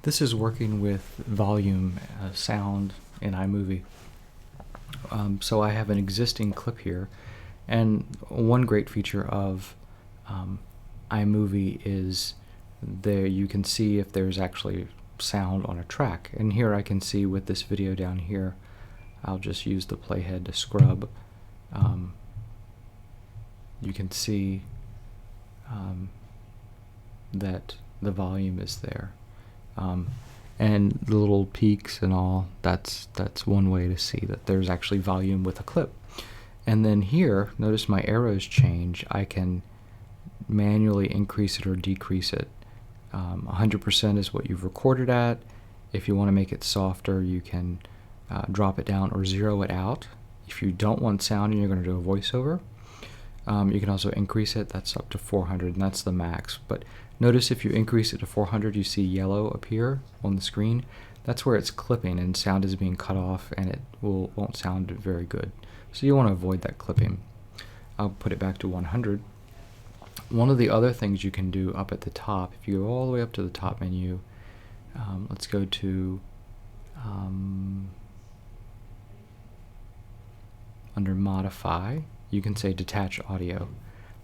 This is working with volume sound in iMovie. So I have an existing clip here, and one great feature of iMovie is there you can see if there's actually sound on a track. And here I can see with this video down here, I'll just use the playhead to scrub. You can see that the volume is there. And the little peaks and all, that's one way to see that there's actually volume with a clip. And then here, notice my arrows change. I can manually increase it or decrease it. 100% is what you've recorded at. If you want to make it softer, you can drop it down or zero it out. If you don't want sound and you're going to do a voiceover, you can also increase it. That's up to 400, and that's the max. But notice if you increase it to 400, you see yellow appear on the screen. That's where it's clipping and sound is being cut off, and it won't sound very good. So you want to avoid that clipping. I'll put it back to 100. One of the other things you can do up at the top, if you go all the way up to the top menu, let's go to under Modify, you can say Detach Audio.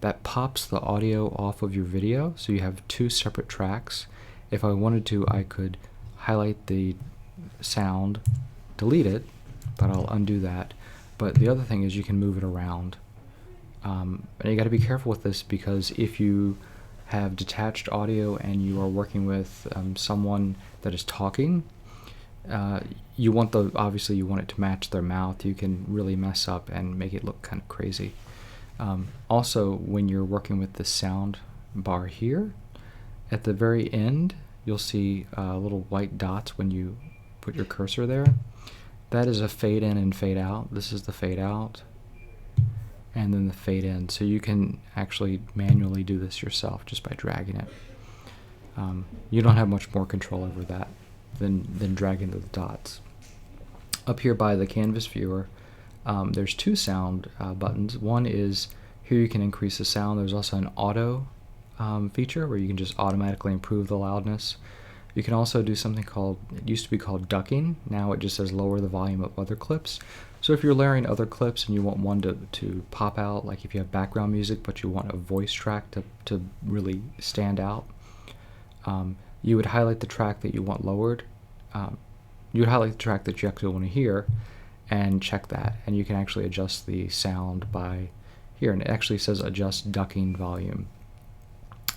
That pops the audio off of your video, so you have two separate tracks. If I wanted to, I could highlight the sound, delete it, but I'll undo that. But the other thing is you can move it around. And you got to be careful with this, because if you have detached audio and you are working with someone that is talking, you want obviously you want it to match their mouth. You can really mess up and make it look kind of crazy. Also, when you're working with the sound bar here, at the very end, you'll see little white dots when you put your cursor there. That is a fade in and fade out. This is the fade out, and then the fade in. So you can actually manually do this yourself just by dragging it. You don't have much more control over that than dragging the dots. Up here by the canvas viewer, there's two sound buttons. One is here you can increase the sound. There's also an auto feature where you can just automatically improve the loudness. You can also do something called, it used to be called ducking. Now it just says lower the volume of other clips. So if you're layering other clips and you want one to pop out, like if you have background music but you want a voice track to really stand out, you would highlight the track that you want lowered. You would highlight the track that you actually want to hear and check that, and you can actually adjust the sound by here, and it actually says adjust ducking volume.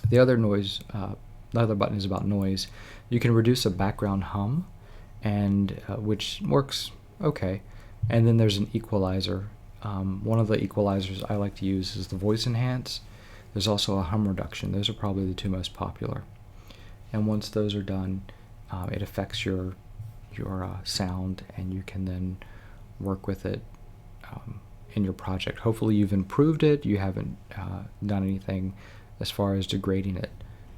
The other button is about noise. You can reduce a background hum, and which works okay. And then there's an equalizer. One of the equalizers I like to use is the voice enhance. There's also a hum reduction. Those are probably the two most popular. And once those are done, it affects your sound, and you can then work with it in your project. Hopefully you've improved it. You haven't done anything as far as degrading it.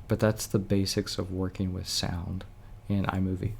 But that's the basics of working with sound in iMovie.